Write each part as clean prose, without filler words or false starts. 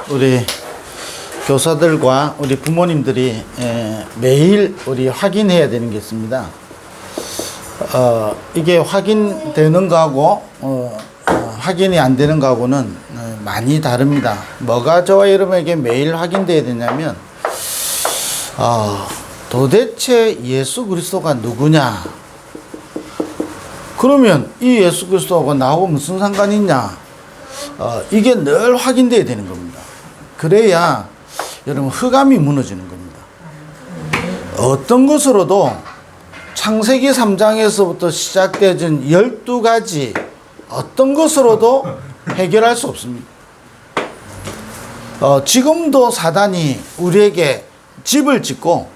우리 교사들과 우리 부모님들이 매일 우리 확인해야 되는 게 있습니다. 이게 확인되는 거하고 확인이 안 되는 거하고는 많이 다릅니다. 뭐가 저와 여러분에게 매일 확인돼야 되냐면 도대체 예수 그리스도가 누구냐? 그러면 이 예수 그리스도하고 나하고 무슨 상관이 있냐? 이게 늘 확인돼야 되는 겁니다. 그래야 여러분 흑암이 무너지는 겁니다. 어떤 것으로도 창세기 3장에서부터 시작되어진 12가지 어떤 것으로도 해결할 수 없습니다. 지금도 사단이 우리에게 집을 짓고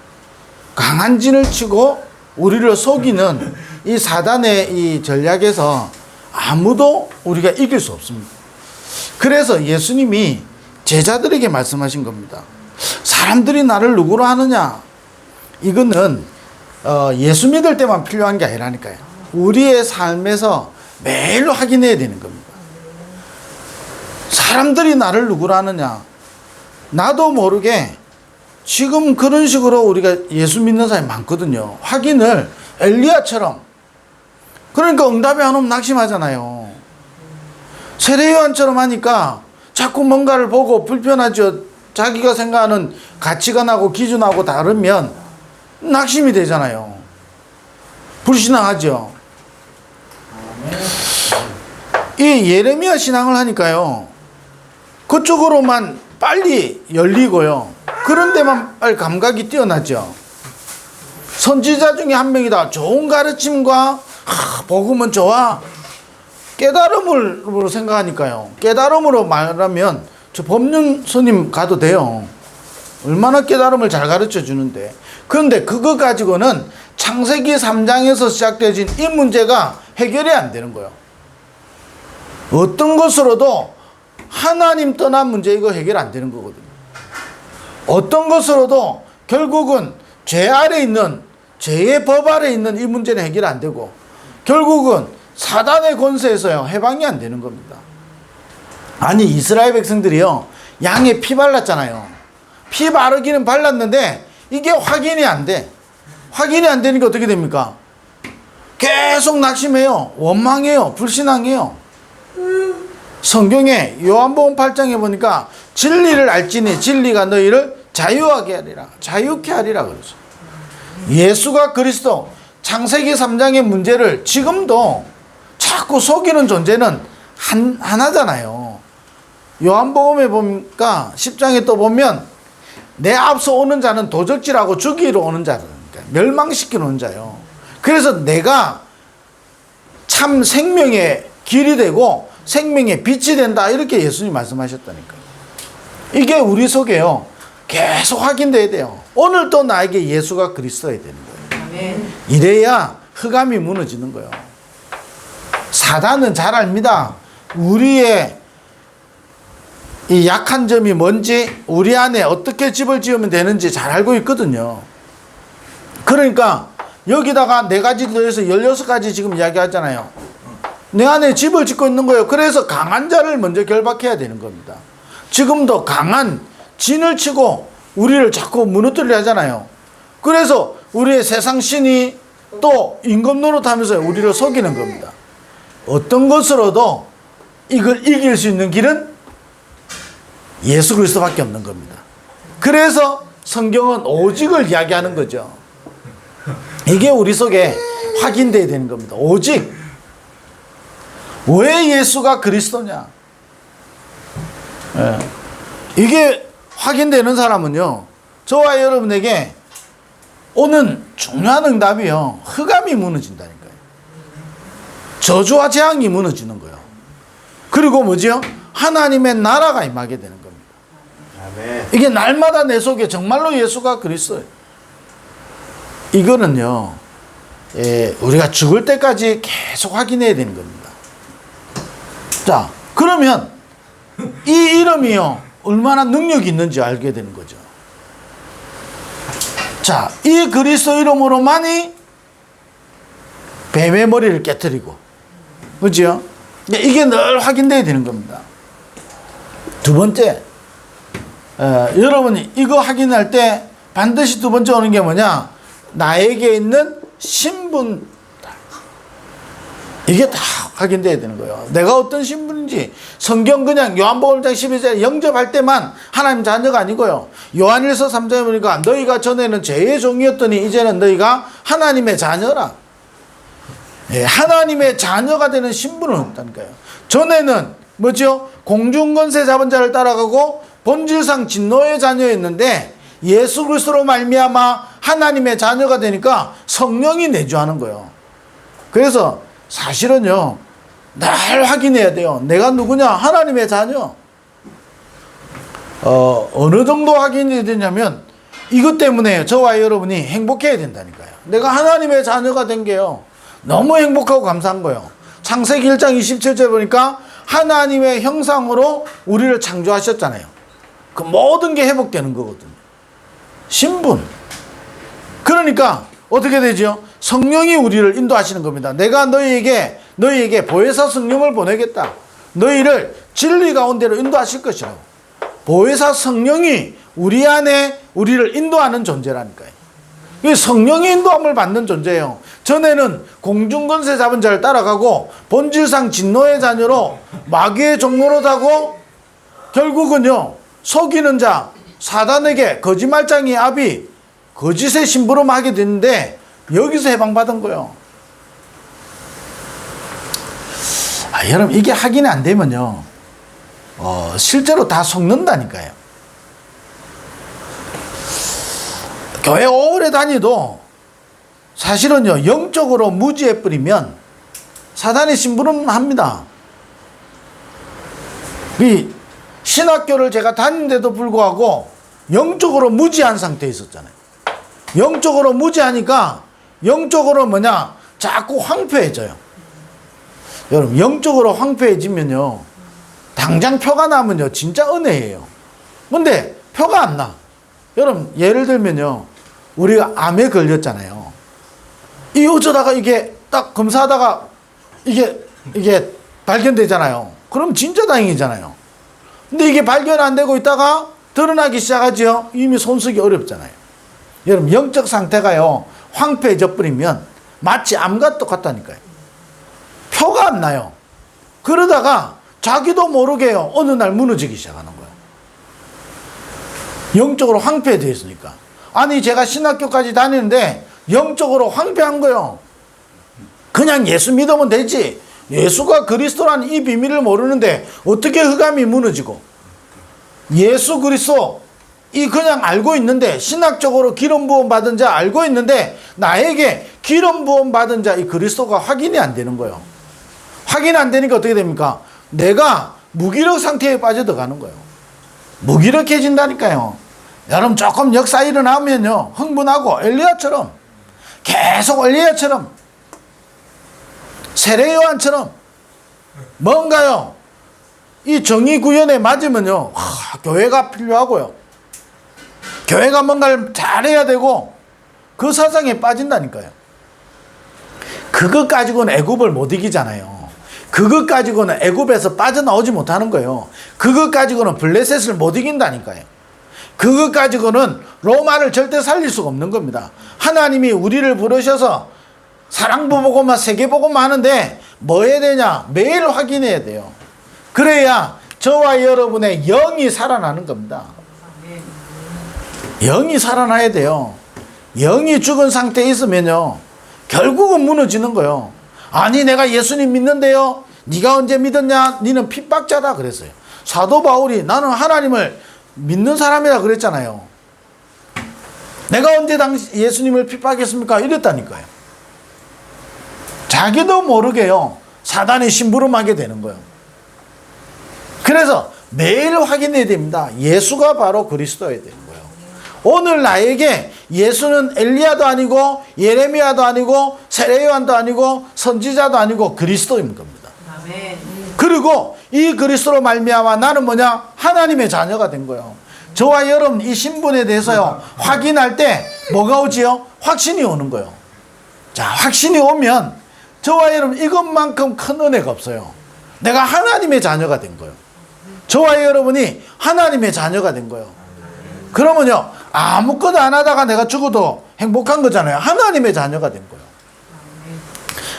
강한 진을 치고 우리를 속이는 이 사단의 이 전략에서 아무도 우리가 이길 수 없습니다. 그래서 예수님이 제자들에게 말씀하신 겁니다. 사람들이 나를 누구로 하느냐? 이거는 예수 믿을 때만 필요한 게 아니라니까요. 우리의 삶에서 매일 확인해야 되는 겁니다. 사람들이 나를 누구로 하느냐? 나도 모르게 지금 그런 식으로 우리가 예수 믿는 사람이 많거든요. 확인을 엘리야처럼. 그러니까 응답이 안 오면 낙심하잖아요. 세례요한처럼 하니까 자꾸 뭔가를 보고 불편하죠. 자기가 생각하는 가치관하고 기준하고 다르면 낙심이 되잖아요. 불신앙하죠. 이 예레미야 신앙을 하니까요, 그쪽으로만 빨리 열리고요, 그런 데만 빨리 감각이 뛰어나죠. 선지자 중에 한 명이다. 좋은 가르침과 복음은 좋아. 깨달음으로 생각하니까요. 깨달음으로 말하면 저 법륜 스님 가도 돼요. 얼마나 깨달음을 잘 가르쳐 주는데. 그런데 그거 가지고는 창세기 3장에서 시작되어진 이 문제가 해결이 안 되는 거예요. 어떤 것으로도 하나님 떠난 문제 이거 해결 안 되는 거거든요. 어떤 것으로도 결국은 죄 아래 있는, 죄의 법 아래 있는 이 문제는 해결 안 되고 결국은 사단의 권세에서요 해방이 안 되는 겁니다. 아니 이스라엘 백성들이요 양에 피 발랐잖아요. 피 바르기는 발랐는데 이게 확인이 안 돼. 확인이 안 되니까 어떻게 됩니까? 계속 낙심해요. 원망해요. 불신앙해요. 성경에 요한복음 8장에 보니까 진리를 알지니 진리가 너희를 자유하게 하리라. 자유케 하리라 그러죠. 예수가 그리스도 창세기 3장의 문제를 지금도 자꾸 속이는 존재는 하나잖아요. 요한복음에 보니까 10장에 또 보면 내 앞서 오는 자는 도적질하고 죽이러 오는 자니까 멸망시키러 오는 자요. 그래서 내가 참 생명의 길이 되고 생명의 빛이 된다 이렇게 예수님 말씀하셨다니까. 이게 우리 속에요 계속 확인돼야 돼요. 오늘도 나에게 예수가 그리스도야 되는 거예요. 아멘. 이래야 흑암이 무너지는 거예요. 사단은 잘 압니다. 우리의 이 약한 점이 뭔지, 우리 안에 어떻게 집을 지으면 되는지 잘 알고 있거든요. 그러니까 여기다가 4가지 더해서 16가지 지금 이야기하잖아요. 내 안에 집을 짓고 있는 거예요. 그래서 강한 자를 먼저 결박해야 되는 겁니다. 지금도 강한 진을 치고 우리를 자꾸 무너뜨리려 하잖아요. 그래서 우리의 세상 신이 또 임금 노릇하면서 우리를 속이는 겁니다. 어떤 것으로도 이걸 이길 수 있는 길은 예수 그리스도밖에 없는 겁니다. 그래서 성경은 오직을 이야기하는 거죠. 이게 우리 속에 확인돼야 되는 겁니다. 오직. 왜 예수가 그리스도냐? 이게 확인되는 사람은요, 저와 여러분에게 오는 중요한 응답이요, 흑암이 무너진다니까요. 저주와 재앙이 무너지는 거예요. 그리고 뭐죠? 하나님의 나라가 임하게 되는 겁니다. 아멘. 이게 날마다 내 속에 정말로 예수가 그리스도예요. 이거는요, 우리가 죽을 때까지 계속 확인해야 되는 겁니다. 자, 그러면 이 이름이요 얼마나 능력이 있는지 알게 되는 거죠. 자, 이 그리스도 이름으로만이 뱀의 머리를 깨트리고, 그렇죠? 이게 늘 확인돼야 되는 겁니다. 두 번째, 여러분이 이거 확인할 때 반드시 두 번째 오는 게 뭐냐? 나에게 있는 신분. 이게 다 확인돼야 되는 거예요. 내가 어떤 신분인지. 성경 그냥 요한복음 1장 12절 영접할 때만 하나님 자녀가 아니고요. 요한일서 3장에 보니까 너희가 전에는 죄의 종이었더니 이제는 너희가 하나님의 자녀라. 예, 하나님의 자녀가 되는 신분은 없다니까요. 전에는 뭐죠? 공중권세 잡은 자를 따라가고 본질상 진노의 자녀였는데 예수 그리스도로 말미암아 하나님의 자녀가 되니까 성령이 내주하는 거예요. 그래서 사실은요, 날 확인해야 돼요. 내가 누구냐? 하나님의 자녀. 어느 정도 확인이 되냐면 이것 때문에 저와 여러분이 행복해야 된다니까요. 내가 하나님의 자녀가 된 게요, 너무 행복하고 감사한 거예요. 창세기 1장 27절 보니까 하나님의 형상으로 우리를 창조하셨잖아요. 그 모든 게 회복되는 거거든요. 신분. 그러니까 어떻게 되죠? 성령이 우리를 인도하시는 겁니다. 내가 너희에게 보혜사 성령을 보내겠다. 너희를 진리 가운데로 인도하실 것이라고. 보혜사 성령이 우리 안에 우리를 인도하는 존재라니까요. 성령의 인도함을 받는 존재예요. 전에는 공중권세 잡은 자를 따라가고 본질상 진노의 자녀로 마귀의 종로로 타고 결국은요, 속이는 자 사단에게 거짓말장이 아비 거짓의 심부름하게 됐는데 여기서 해방받은 거예요. 여러분, 이게 확인이 안 되면요, 실제로 다 속는다니까요. 교회 오래 다니도 사실은요, 영적으로 무지해 버리면 사단의 심부름합니다. 이 신학교를 제가 다니는데도 불구하고 영적으로 무지한 상태에 있었잖아요. 영적으로 무지하니까 영적으로 뭐냐? 자꾸 황폐해져요. 여러분, 영적으로 황폐해지면요, 당장 표가 나면요, 진짜 은혜예요. 근데 표가 안 나. 여러분, 예를 들면요, 우리가 암에 걸렸잖아요. 이 어쩌다가 이게 딱 검사하다가 이게 발견되잖아요. 그럼 진짜 다행이잖아요. 근데 이게 발견 안 되고 있다가 드러나기 시작하죠. 이미 손쓰기 어렵잖아요. 여러분, 영적 상태가요, 황폐해져 버리면 마치 암과 똑같다니까요. 표가 안 나요. 그러다가 자기도 모르게요, 어느 날 무너지기 시작하는 거예요. 영적으로 황폐되어 있으니까. 아니, 제가 신학교까지 다니는데 영적으로 황폐한 거예요. 그냥 예수 믿으면 되지. 예수가 그리스도라는 이 비밀을 모르는데 어떻게 흑암이 무너지고, 예수 그리스도 이 그냥 알고 있는데, 신학적으로 기름 부음 받은 자 알고 있는데 나에게 기름 부음 받은 자 이 그리스도가 확인이 안 되는 거예요. 확인 안 되니까 어떻게 됩니까? 내가 무기력 상태에 빠져들어가는 거예요. 무기력해진다니까요. 여러분, 조금 역사 일어나면요, 흥분하고 엘리야처럼, 계속 엘리야처럼, 세례 요한처럼 뭔가요, 이 정의 구현에 맞으면요, 교회가 필요하고요, 교회가 뭔가를 잘해야 되고 그 사상에 빠진다니까요. 그것 가지고는 애굽을 못 이기잖아요. 그것 가지고는 애굽에서 빠져나오지 못하는 거예요. 그것 가지고는 블레셋을 못 이긴다니까요. 그것 가지고는 로마를 절대 살릴 수가 없는 겁니다. 하나님이 우리를 부르셔서 사랑부복음만 세계복음만 하는데 뭐 해야 되냐? 매일 확인해야 돼요. 그래야 저와 여러분의 영이 살아나는 겁니다. 영이 살아나야 돼요. 영이 죽은 상태에 있으면요, 결국은 무너지는 거예요. 아니, 내가 예수님 믿는데요, 네가 언제 믿었냐? 너는 핍박자다 그랬어요. 사도 바울이 나는 하나님을 믿는 사람이라 그랬잖아요. 내가 언제 당시 예수님을 핍박했습니까? 이랬다니까요. 자기도 모르게요, 사단이 심부름하게 되는 거예요. 그래서 매일 확인해야 됩니다. 예수가 바로 그리스도여야 되는 거예요. 오늘 나에게 예수는 엘리야도 아니고 예레미야도 아니고 세례 요한도 아니고 선지자도 아니고 그리스도인 겁니다. 아멘. 그리고 이 그리스도로 말미암아 나는 뭐냐? 하나님의 자녀가 된 거예요. 저와 여러분 이 신분에 대해서요, 확인할 때 뭐가 오지요? 확신이 오는 거예요. 자, 확신이 오면 저와 여러분 이것만큼 큰 은혜가 없어요. 내가 하나님의 자녀가 된 거예요. 저와 여러분이 하나님의 자녀가 된 거예요. 그러면요, 아무것도 안 하다가 내가 죽어도 행복한 거잖아요. 하나님의 자녀가 된 거예요.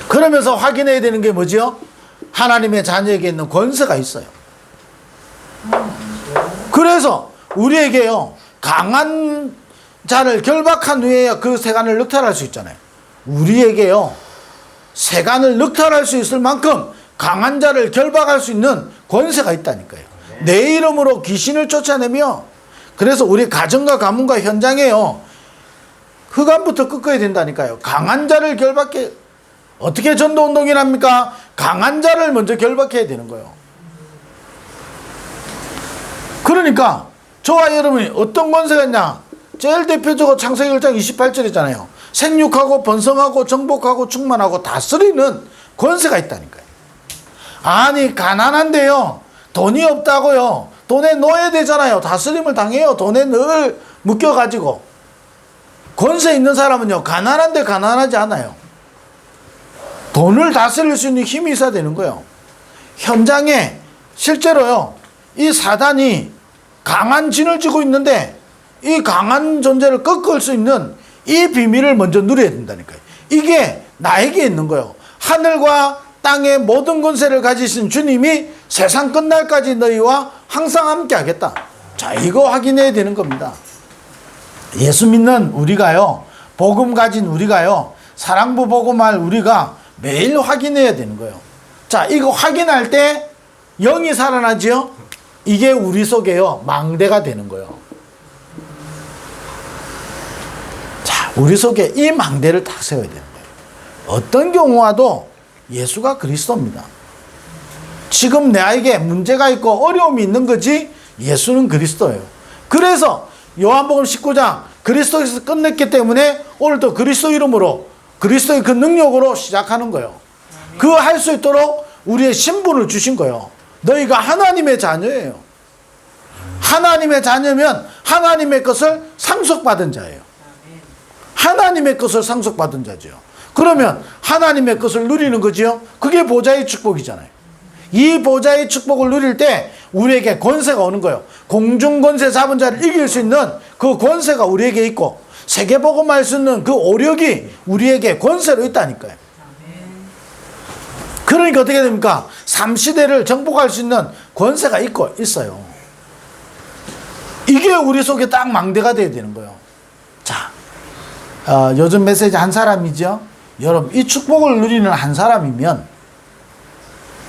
그러면서 확인해야 되는 게 뭐지요? 하나님의 자녀에게 있는 권세가 있어요. 그래서 우리에게요, 강한 자를 결박한 후에야 그 세간을 늑탈할 수 있잖아요. 우리에게요, 세간을 늑탈할 수 있을 만큼 강한 자를 결박할 수 있는 권세가 있다니까요. 내 이름으로 귀신을 쫓아내며, 그래서 우리 가정과 가문과 현장에요, 흑암부터 꺾어야 된다니까요. 강한 자를 결박해. 어떻게 전도운동을 합니까? 강한 자를 먼저 결박해야 되는 거예요. 그러니까 저와 여러분이 어떤 권세가 있냐? 제일 대표적으로 창세기 1장 28절이잖아요. 생육하고 번성하고 정복하고 충만하고 다스리는 권세가 있다니까요. 아니, 가난한데요, 돈이 없다고요, 돈에 넣어야 되잖아요. 다스림을 당해요. 돈에 늘 묶여가지고. 권세 있는 사람은요, 가난한데 가난하지 않아요. 돈을 다스릴 수 있는 힘이 있어야 되는 거예요. 현장에 실제로요, 이 사단이 강한 진을 쥐고 있는데 이 강한 존재를 꺾을 수 있는 이 비밀을 먼저 누려야 된다니까요. 이게 나에게 있는 거예요. 하늘과 땅의 모든 권세를 가지신 주님이 세상 끝날까지 너희와 항상 함께 하겠다. 자, 이거 확인해야 되는 겁니다. 예수 믿는 우리가요, 복음 가진 우리가요, 사랑부 복음할 우리가 매일 확인해야 되는 거예요. 자, 이거 확인할 때 영이 살아나지요? 이게 우리 속에요, 망대가 되는 거예요. 자, 우리 속에 이 망대를 딱 세워야 되는 거예요. 어떤 경우와도 예수가 그리스도입니다. 지금 나에게 문제가 있고 어려움이 있는 거지, 예수는 그리스도예요. 그래서 요한복음 19장 그리스도에서 끝냈기 때문에 오늘도 그리스도 이름으로, 그리스도의 그 능력으로 시작하는 거예요. 그거 할 수 있도록 우리의 신분을 주신 거예요. 너희가 하나님의 자녀예요. 하나님의 자녀면 하나님의 것을 상속받은 자예요. 하나님의 것을 상속받은 자죠. 그러면 하나님의 것을 누리는 거지요. 그게 보좌의 축복이잖아요. 이 보좌의 축복을 누릴 때 우리에게 권세가 오는 거예요. 공중권세 잡은 자를 이길 수 있는 그 권세가 우리에게 있고, 세계복음할 수 있는 그 오력이 우리에게 권세로 있다니까요. 그러니까 어떻게 됩니까? 3시대를 정복할 수 있는 권세가 있어요. 이게 우리 속에 딱 망대가 돼야 되는 거예요. 자, 요즘 메시지 한 사람이죠. 여러분, 이 축복을 누리는 한 사람이면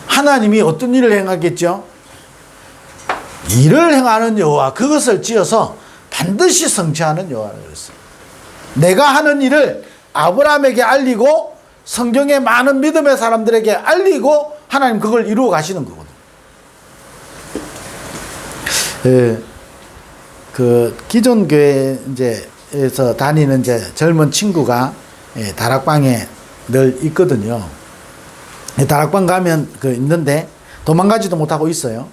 하나님이 어떤 일을 행하겠죠? 일을 행하는 여호와, 그것을 지어서 반드시 성취하는 여호와라고 그랬어요. 내가 하는 일을 아브라함에게 알리고 성경의 많은 믿음의 사람들에게 알리고 하나님 그걸 이루어 가시는 거거든요. 그 기존 교회 이제에서 다니는 이제 젊은 친구가 다락방에 늘 있거든요. 다락방 가면 그 있는데 도망가지도 못하고 있어요.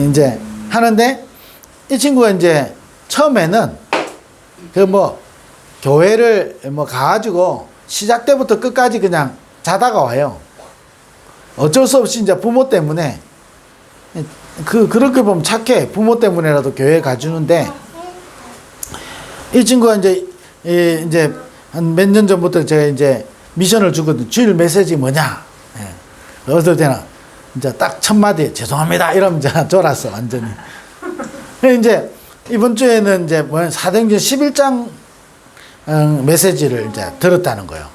이제 하는데 이 친구가 이제 처음에는 그 뭐 교회를 뭐 가가지고 시작 때부터 끝까지 그냥 자다가 와요. 어쩔 수 없이 이제 부모 때문에, 그렇게 보면 착해. 부모 때문에라도 교회 가주는데, 이 친구가 이제 한 몇 년 전부터 제가 이제 미션을 주거든요. 주일 메시지 뭐냐? 어떨 때는 이제 딱 첫 마디 죄송합니다 이러면 이제 졸았어 완전히. 이제 이번 주에는 이제 뭐 사도행전 11장 메시지를 이제 들었다는 거예요.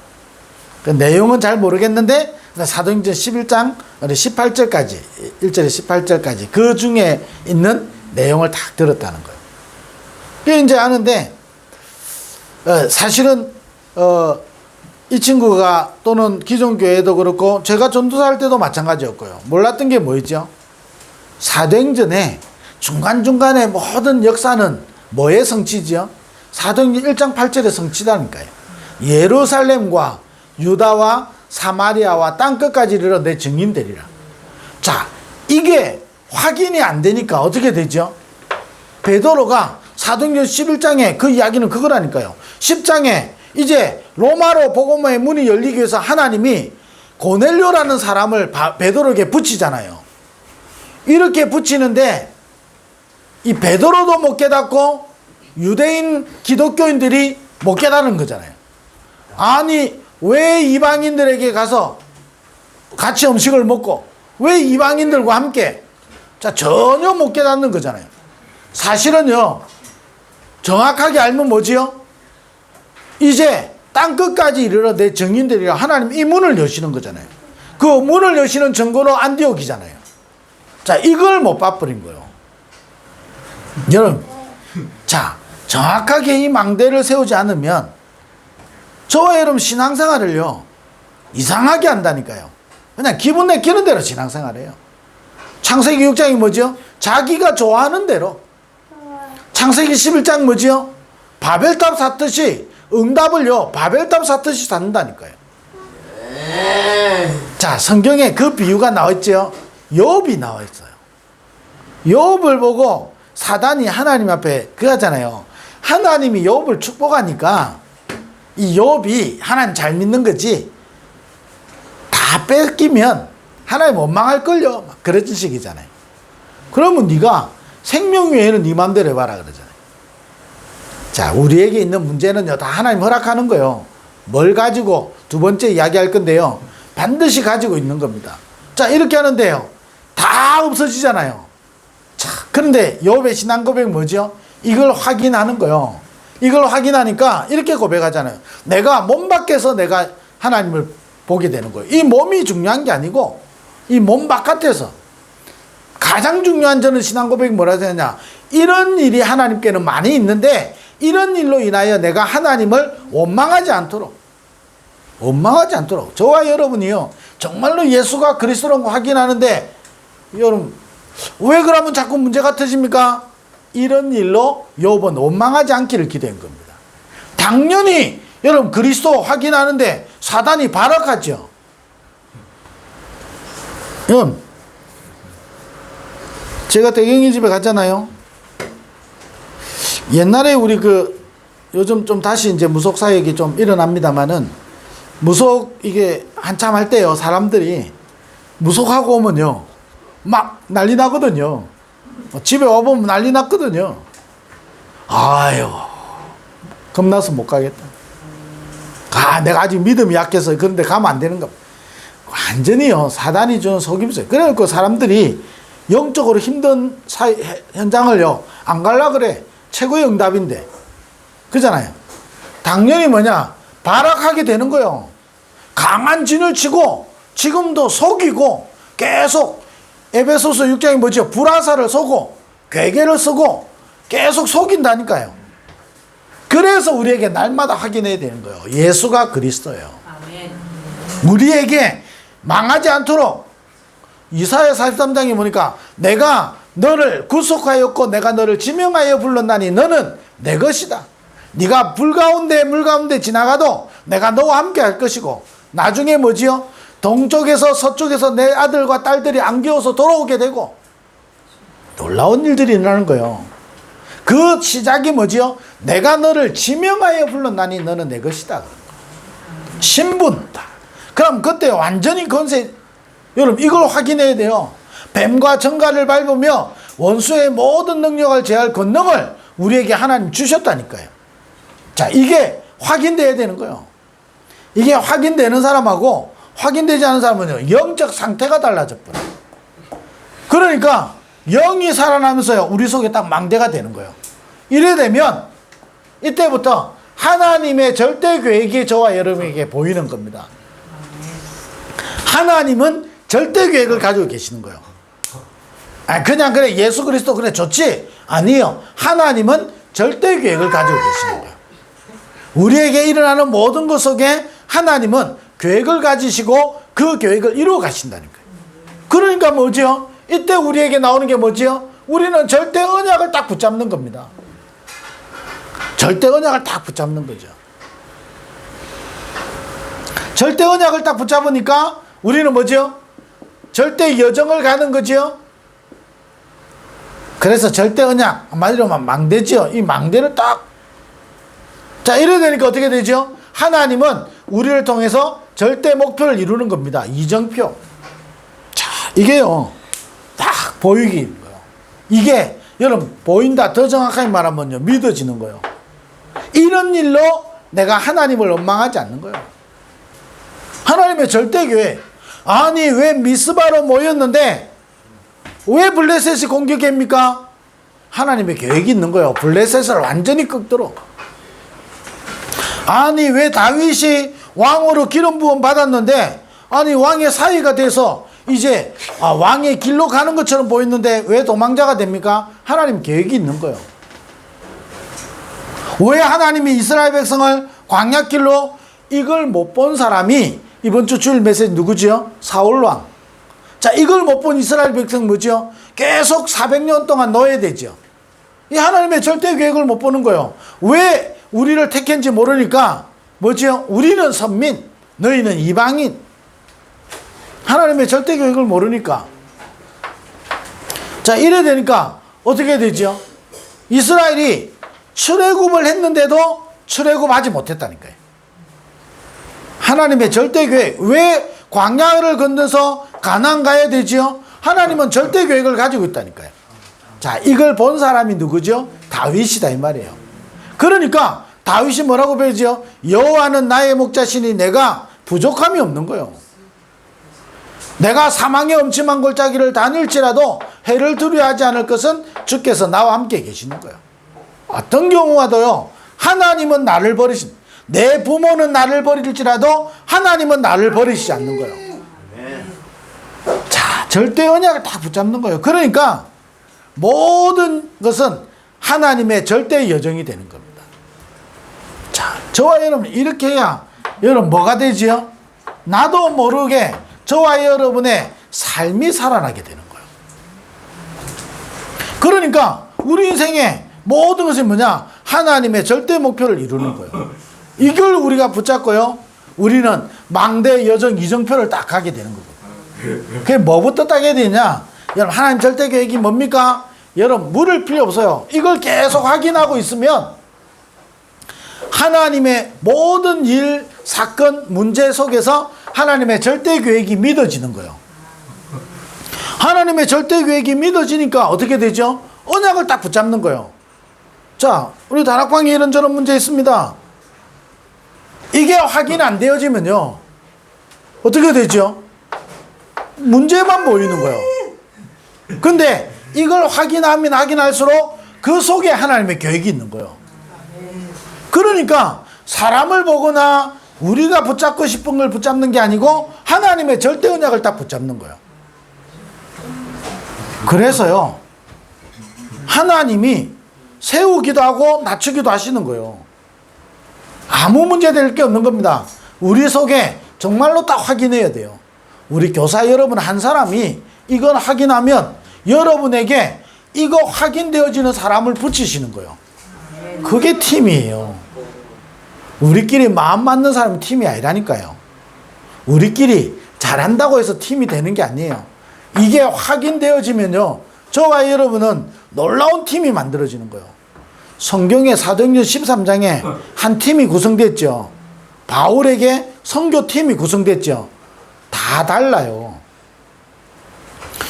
그 내용은 잘 모르겠는데 사도행전 11장 18절까지 1절에 18절까지 그 중에 있는 내용을 딱 들었다는 거예요. 그게 이제 아는데 사실은 이 친구가 또는 기존 교회도 그렇고 제가 전도사할 때도 마찬가지였고요. 몰랐던 게 뭐였죠? 사도행전에 중간중간에 모든 역사는 뭐의 성취죠? 사도행전 1장 8절의 성취다니까요. 예루살렘과 유다와 사마리아와 땅끝까지 이르러 내 증인되리라. 자, 이게 확인이 안 되니까 어떻게 되죠? 베드로가 사도행전 11장에 그 이야기는 그거라니까요. 10장에 이제 로마로 복음의 문이 열리기 위해서 하나님이 고넬료라는 사람을 베드로에게 붙이잖아요. 이렇게 붙이는데 이 베드로도 못 깨닫고 유대인 기독교인들이 못 깨닫는 거잖아요. 아니 왜 이방인들에게 가서 같이 음식을 먹고 왜 이방인들과 함께, 자, 전혀 못 깨닫는 거잖아요. 사실은요, 정확하게 알면 뭐지요? 이제 땅끝까지 이르러 내 증인들이라 하나님 이 문을 여시는 거잖아요. 그 문을 여시는 증거로 안디옥이잖아요. 자, 이걸 못 봐버린 거예요. 여러분, 자, 정확하게 이 망대를 세우지 않으면 저와 여러분 신앙생활을요 이상하게 한다니까요. 그냥 기분 내키는 대로 신앙생활해요. 창세기 6장이 뭐죠? 자기가 좋아하는 대로. 창세기 11장 뭐죠? 바벨탑 샀듯이 응답을요 바벨탑 샀듯이 쌓는다니까요. 자, 성경에 그 비유가 나와있죠. 욥이 나와있어요. 욥을 보고 사단이 하나님 앞에 그러잖아요. 하나님이 욥을 축복하니까 이 욥이 하나님 잘 믿는 거지, 다 뺏기면 하나님 원망할걸요, 막 그런 식이잖아요. 그러면 네가 생명 외에는 네 맘대로 해봐라 그러잖아요. 자, 우리에게 있는 문제는요 다 하나님 허락하는 거예요. 뭘 가지고 두 번째 이야기할 건데요, 반드시 가지고 있는 겁니다. 자, 이렇게 하는데요 다 없어지잖아요. 자, 그런데 욥의 신앙 고백 뭐죠? 이걸 확인하는 거예요. 이걸 확인하니까 이렇게 고백하잖아요. 내가 몸 밖에서 내가 하나님을 보게 되는 거예요. 이 몸이 중요한 게 아니고 이 몸 바깥에서 가장 중요한 저는 신앙 고백이 뭐라고 하냐, 이런 일이 하나님께는 많이 있는데 이런 일로 인하여 내가 하나님을 원망하지 않도록 저와 여러분이요 정말로 예수가 그리스도라는 거 확인하는데, 여러분 왜 그러면 자꾸 문제가 터집니까? 이런 일로 욥은 원망하지 않기를 기대한 겁니다. 당연히 여러분 그리스도 확인하는데 사단이 발악하죠. 여러분, 제가 대경이 집에 갔잖아요. 옛날에 우리 요즘 좀 다시 이제 무속 사역이 좀 일어납니다만은, 무속 이게 한참 할 때요 사람들이 무속하고 오면요 막 난리 나거든요. 집에 와보면 난리 났거든요. 아유, 겁나서 못 가겠다. 내가 아직 믿음이 약해서 그런데 가면 안 되는가. 완전히요 사단이 주는 속임수예요. 그래서 사람들이 영적으로 힘든 현장을요 안 갈라 그래. 최고의 응답인데, 그잖아요. 당연히 뭐냐, 발악하게 되는 거예요. 강한 진을 치고 지금도 속이고 계속, 에베소서 6장이 뭐죠? 불화살을 쏘고 괴계를 쓰고 계속 속인다니까요. 그래서 우리에게 날마다 확인해야 되는 거예요. 예수가 그리스도예요. 아멘. 우리에게 망하지 않도록 이사야 43장에 보니까 내가 너를 구속하였고 내가 너를 지명하여 불렀나니 너는 내 것이다. 네가 불 가운데 물 가운데 지나가도 내가 너와 함께 할 것이고, 나중에 뭐지요? 동쪽에서 서쪽에서 내 아들과 딸들이 안겨워서 돌아오게 되고 놀라운 일들이 일어나는 거예요. 그 시작이 뭐지요? 내가 너를 지명하여 불렀나니 너는 내 것이다. 신분다. 그럼 그때 완전히 건세, 여러분 이걸 확인해야 돼요. 뱀과 정갈을 밟으며 원수의 모든 능력을 제할 권능을 우리에게 하나님 주셨다니까요. 자, 이게 확인돼야 되는 거예요. 이게 확인되는 사람하고 확인되지 않은 사람은요 영적 상태가 달라져 버려요. 그러니까 영이 살아나면서요 우리 속에 딱 망대가 되는 거예요. 이래 되면 이때부터 하나님의 절대 계획이 저와 여러분에게 보이는 겁니다. 하나님은 절대 계획을 가지고 계시는 거예요. 그냥 그래 예수 그리스도 그래 좋지? 아니요. 하나님은 절대 계획을 가지고 계시는 거예요. 우리에게 일어나는 모든 것 속에 하나님은 계획을 가지시고 그 계획을 이루어 가신다니까요. 그러니까 뭐죠? 이때 우리에게 나오는 게 뭐죠? 우리는 절대 언약을 딱 붙잡는 겁니다. 절대 언약을 딱 붙잡는 거죠. 절대 언약을 딱 붙잡으니까 우리는 뭐죠? 절대 여정을 가는 거죠. 그래서 절대 언약, 한마디로 망대죠. 이 망대를 딱, 자, 이래 되니까 어떻게 되죠? 하나님은 우리를 통해서 절대 목표를 이루는 겁니다. 이정표. 자, 이게요 딱 보이기 거예요. 이게 여러분 보인다, 더 정확하게 말하면요, 믿어지는 거예요. 이런 일로 내가 하나님을 원망하지 않는 거예요. 하나님의 절대교회, 아니 왜 미스바로 모였는데 왜 블레셋이 공격합니까? 하나님의 계획이 있는 거예요. 블레셋을 완전히 꺾도록. 아니 왜 다윗이 왕으로 기름 부음 받았는데 아니 왕의 사위가 돼서 이제 왕의 길로 가는 것처럼 보였는데 왜 도망자가 됩니까? 하나님 계획이 있는 거예요. 왜 하나님이 이스라엘 백성을 광야길로, 이걸 못 본 사람이 이번 주 주일 메시지 누구지요? 사울왕. 자, 이걸 못 본 이스라엘 백성 뭐죠? 계속 400년 동안 노예되죠. 이 하나님의 절대 계획을 못 보는 거예요. 왜 우리를 택했는지 모르니까 뭐죠? 우리는 선민, 너희는 이방인. 하나님의 절대 계획을 모르니까. 자, 이래 되니까 어떻게 되죠? 이스라엘이 출애굽을 했는데도 출애굽하지 못했다니까요. 하나님의 절대 계획. 왜 광야를 건너서 가나안 가야 되지요? 하나님은 절대 계획을 가지고 있다니까요. 자, 이걸 본 사람이 누구죠? 다윗이다 이 말이에요. 그러니까 다윗이 뭐라고 배우죠? 여호와는 나의 목자시니 내가 부족함이 없는 거예요. 내가 사망의 엄침한 골짜기를 다닐지라도 해를 두려워하지 않을 것은 주께서 나와 함께 계시는 거예요. 어떤 경우와도요, 하나님은 나를 버리신, 내 부모는 나를 버릴지라도 하나님은 나를 버리시지 않는 거예요. 자, 절대 언약을 다 붙잡는 거예요. 그러니까 모든 것은 하나님의 절대 여정이 되는 겁니다. 자, 저와 여러분 이렇게 해야 여러분 뭐가 되지요? 나도 모르게 저와 여러분의 삶이 살아나게 되는 거예요. 그러니까 우리 인생의 모든 것이 뭐냐? 하나님의 절대 목표를 이루는 거예요. 이걸 우리가 붙잡고요, 우리는 망대 여정 이정표를 딱 가게 되는 거예요. 그게 뭐부터 따게 되냐? 여러분, 하나님 절대 계획이 뭡니까? 여러분, 물을 필요 없어요. 이걸 계속 확인하고 있으면 하나님의 모든 일, 사건, 문제 속에서 하나님의 절대 계획이 믿어지는 거예요. 하나님의 절대 계획이 믿어지니까 어떻게 되죠? 언약을 딱 붙잡는 거예요. 자, 우리 다락방에 이런저런 문제 있습니다. 이게 확인 안 되어지면요, 어떻게 되죠? 문제만 보이는 거예요. 근데 이걸 확인하면 확인할수록 그 속에 하나님의 계획이 있는 거예요. 그러니까 사람을 보거나 우리가 붙잡고 싶은 걸 붙잡는 게 아니고 하나님의 절대 언약을 딱 붙잡는 거예요. 그래서요, 하나님이 세우기도 하고 낮추기도 하시는 거예요. 아무 문제 될 게 없는 겁니다. 우리 속에 정말로 딱 확인해야 돼요. 우리 교사 여러분 한 사람이 이건 확인하면 여러분에게 이거 확인되어지는 사람을 붙이시는 거예요. 그게 팀이에요. 우리끼리 마음 맞는 사람이 팀이 아니라니까요. 우리끼리 잘한다고 해서 팀이 되는 게 아니에요. 이게 확인되어지면요, 저와 여러분은 놀라운 팀이 만들어지는 거예요. 성경의 사도행전 13장에 한 팀이 구성됐죠. 바울에게 선교팀이 구성됐죠. 다 달라요.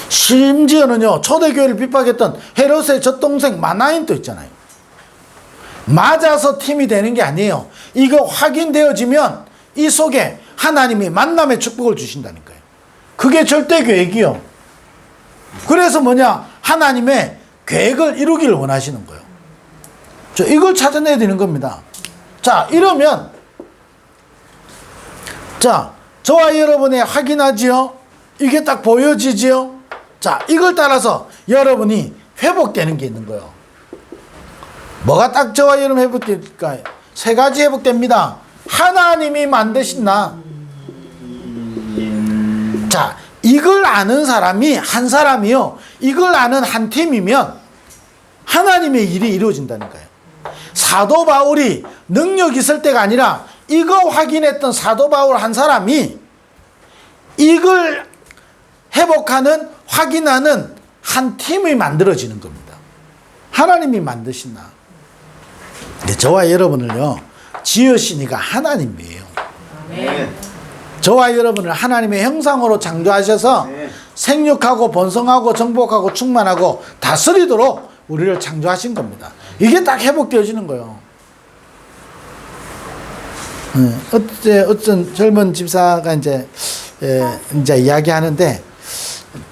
심지어는요, 초대교회를 핍박했던 헤롯의 젖동생 마나인도 있잖아요. 맞아서 팀이 되는 게 아니에요. 이거 확인되어지면 이 속에 하나님이 만남의 축복을 주신다니까요. 그게 절대 계획이요. 그래서 뭐냐? 하나님의 계획을 이루기를 원하시는 거예요. 이걸 찾아내야 되는 겁니다. 자, 이러면, 자, 저와 여러분이 확인하지요? 이게 딱 보여지지요? 자, 이걸 따라서 여러분이 회복되는 게 있는 거예요. 뭐가 딱 저와 여러분 회복될까요? 세 가지 회복됩니다. 하나님이 만드신 나. 자, 이걸 아는 사람이 한 사람이요, 이걸 아는 한 팀이면 하나님의 일이 이루어진다니까요. 사도 바울이 능력 있을 때가 아니라 이거 확인했던 사도 바울 한 사람이 이걸 회복하는, 확인하는 한 팀이 만들어지는 겁니다. 하나님이 만드신 나. 저와 여러분을요, 지으신 이가 하나님이에요. 저와 여러분을 하나님의 형상으로 창조하셔서 생육하고 번성하고 정복하고 충만하고 다스리도록 우리를 창조하신 겁니다. 이게 딱 회복되어지는 거예요. 어떤 젊은 집사가 이제 이야기하는데,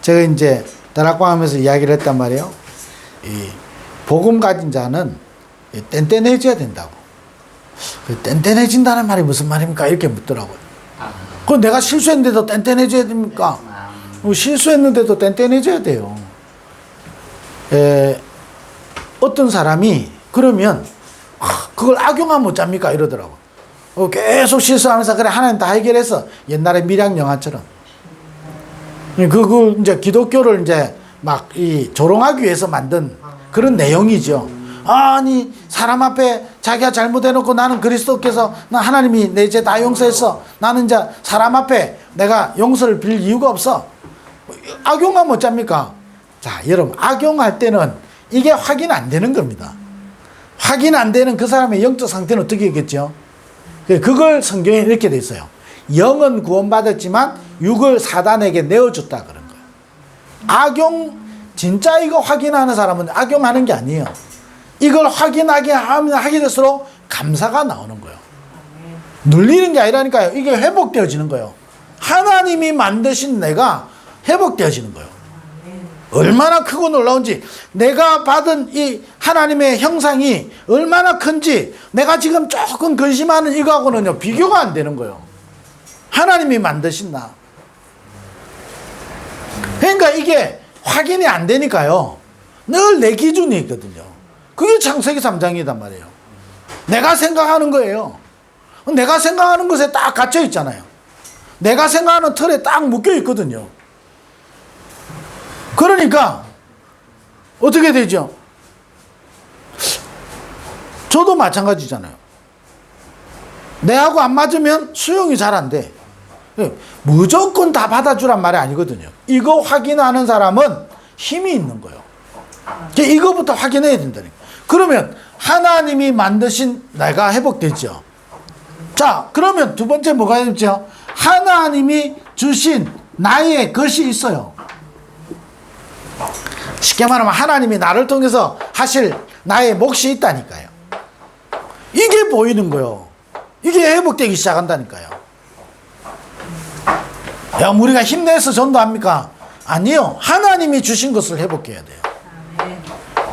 제가 이제 다락방하면서 이야기를 했단 말이에요. 이 복음 가진 자는 뗀뗀해져야 된다고. 뗀뗀해진다는 말이 무슨 말입니까? 이렇게 묻더라고요. 그럼 내가 실수했는데도 뗀뗀해져야 됩니까? 실수했는데도 뗀뗀해져야 돼요. 어떤 사람이 그러면 그걸 악용하면 어쩝니까? 이러더라고. 계속 실수하면서 그래 하나님 다 해결해서, 옛날에 밀양 영화처럼 그걸 이제 기독교를 이제 막 이 조롱하기 위해서 만든 그런 내용이죠. 아니 사람 앞에 자기가 잘못해놓고 나는 그리스도께서, 나 하나님이 내 죄 다 용서했어, 나는 이제 사람 앞에 내가 용서를 빌 이유가 없어. 악용하면 어쩝니까? 자, 여러분, 악용할 때는 이게 확인 안 되는 겁니다. 확인 안 되는 그 사람의 영적 상태는 어떻게 했겠죠? 그걸 성경에 이렇게 돼 있어요. 영은 구원받았지만 육을 사단에게 내어줬다 그런 거예요. 악용, 진짜 이거 확인하는 사람은 악용하는 게 아니에요. 이걸 확인하게 될수록 감사가 나오는 거예요. 눌리는 게 아니라니까요. 이게 회복되어지는 거예요. 하나님이 만드신 내가 회복되어지는 거예요. 얼마나 크고 놀라운지, 내가 받은 이 하나님의 형상이 얼마나 큰지, 내가 지금 조금 근심하는 이거하고는요 비교가 안 되는 거예요. 하나님이 만드신 나. 그러니까 이게 확인이 안 되니까요 늘 내 기준이 있거든요. 그게 창세기 3장이단 말이에요. 내가 생각하는 거예요. 내가 생각하는 것에 딱 갇혀 있잖아요. 내가 생각하는 틀에 딱 묶여 있거든요. 그러니까 어떻게 되죠? 저도 마찬가지잖아요. 내하고 안 맞으면 수용이 잘 안 돼. 무조건 다 받아주란 말이 아니거든요. 이거 확인하는 사람은 힘이 있는 거예요. 이거부터 확인해야 된다니까. 그러면 하나님이 만드신 내가 회복되죠. 자, 그러면 두 번째 뭐가 있죠? 하나님이 주신 나의 것이 있어요. 쉽게 말하면 하나님이 나를 통해서 하실 나의 몫이 있다니까요. 이게 보이는 거예요. 이게 회복되기 시작한다니까요. 야, 우리가 힘내서 전도합니까? 아니요. 하나님이 주신 것을 회복해야 돼요.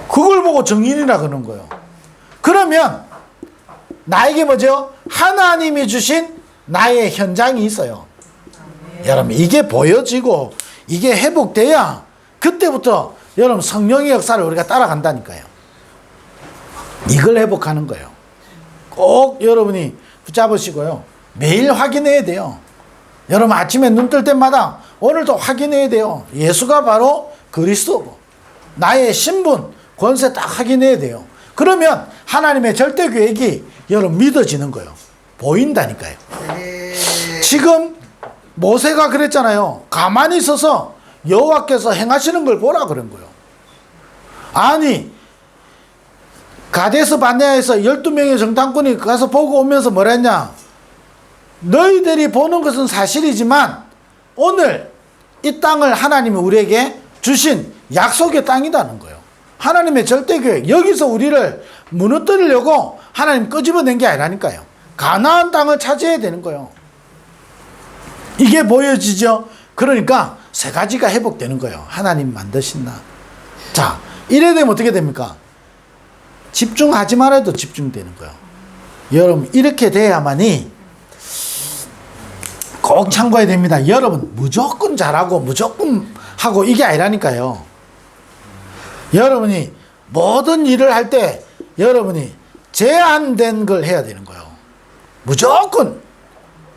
그걸 보고 정인이라 그러는 거예요. 그러면 나에게 뭐죠? 하나님이 주신 나의 현장이 있어요. 여러분, 이게 보여지고 이게 회복돼야 그때부터 여러분 성령의 역사를 우리가 따라간다니까요. 이걸 회복하는 거예요. 꼭 여러분이 붙잡으시고요. 매일 확인해야 돼요. 여러분 아침에 눈 뜰 때마다 오늘도 확인해야 돼요. 예수가 바로 그리스도고 나의 신분, 권세 딱 확인해야 돼요. 그러면 하나님의 절대 계획이 여러분 믿어지는 거예요. 보인다니까요. 지금 모세가 그랬잖아요. 가만히 있어서 여호와께서 행하시는 걸 보라 그런 거예요. 아니 가데스 바네아에서 12명의 정탐꾼이 가서 보고 오면서 뭐라 했냐? 너희들이 보는 것은 사실이지만 오늘 이 땅을 하나님이 우리에게 주신 약속의 땅이라는 거예요. 하나님의 절대 계획. 여기서 우리를 무너뜨리려고 하나님 끄집어낸 게 아니라니까요. 가나안 땅을 차지해야 되는 거예요. 이게 보여지죠? 그러니까 세 가지가 회복되는 거예요. 하나님 만드신 나. 자, 이래 되면 어떻게 됩니까? 집중하지 말아도 집중되는 거예요. 여러분, 이렇게 돼야만이 꼭 참고해야 됩니다. 여러분, 무조건 잘하고 무조건 하고 이게 아니라니까요. 여러분이 모든 일을 할 때 여러분이 제한된 걸 해야 되는 거예요. 무조건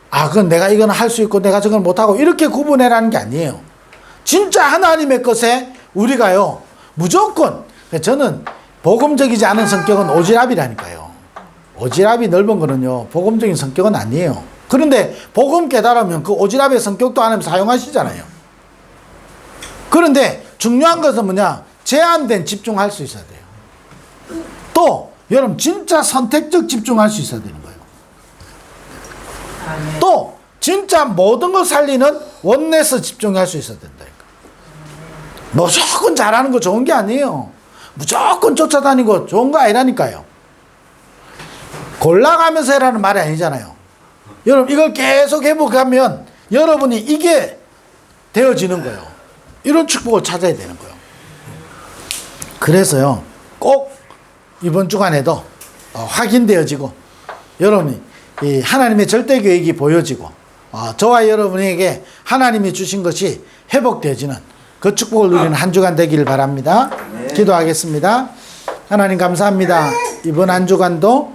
그건 내가 이건 할 수 있고 내가 저건 못하고 이렇게 구분해라는 게 아니에요. 진짜 하나님의 것에 우리가요 무조건, 저는 복음적이지 않은 성격은 오지랖이라니까요. 오지랖이 넓은 거는요 복음적인 성격은 아니에요. 그런데 복음 깨달으면 그 오지랖의 성격도 하나님 사용하시잖아요. 그런데 중요한 것은 뭐냐? 제한된 집중할 수 있어야 돼요. 또 여러분 진짜 선택적 집중할 수 있어야 되는 거예요. 또 진짜 모든 걸 살리는 원내에서 집중할 수 있어야 된다니까. 무조건 잘하는 거 좋은 게 아니에요. 무조건 쫓아다니고 좋은 거 아니라니까요. 골라가면서 해라는 말이 아니잖아요. 여러분 이걸 계속 회복하면 여러분이 이게 되어지는 거예요. 이런 축복을 찾아야 되는 거예요. 그래서요 꼭 이번 주간에도 확인되어지고 여러분이 이 하나님의 절대 계획이 보여지고 저와 여러분에게 하나님이 주신 것이 회복되어지는 그 축복을 누리는 한 주간 되기를 바랍니다. 기도하겠습니다. 하나님 감사합니다. 이번 한 주간도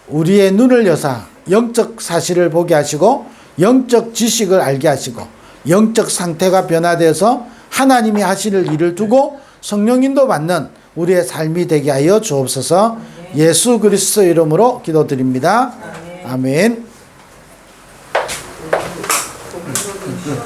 우리의 눈을 여사 영적 사실을 보게 하시고 영적 지식을 알게 하시고 영적 상태가 변화되어서 하나님이 하실 일을 두고 성령 인도 받는 우리의 삶이 되게 하여 주옵소서. 예수 그리스도 이름으로 기도드립니다. 아멘.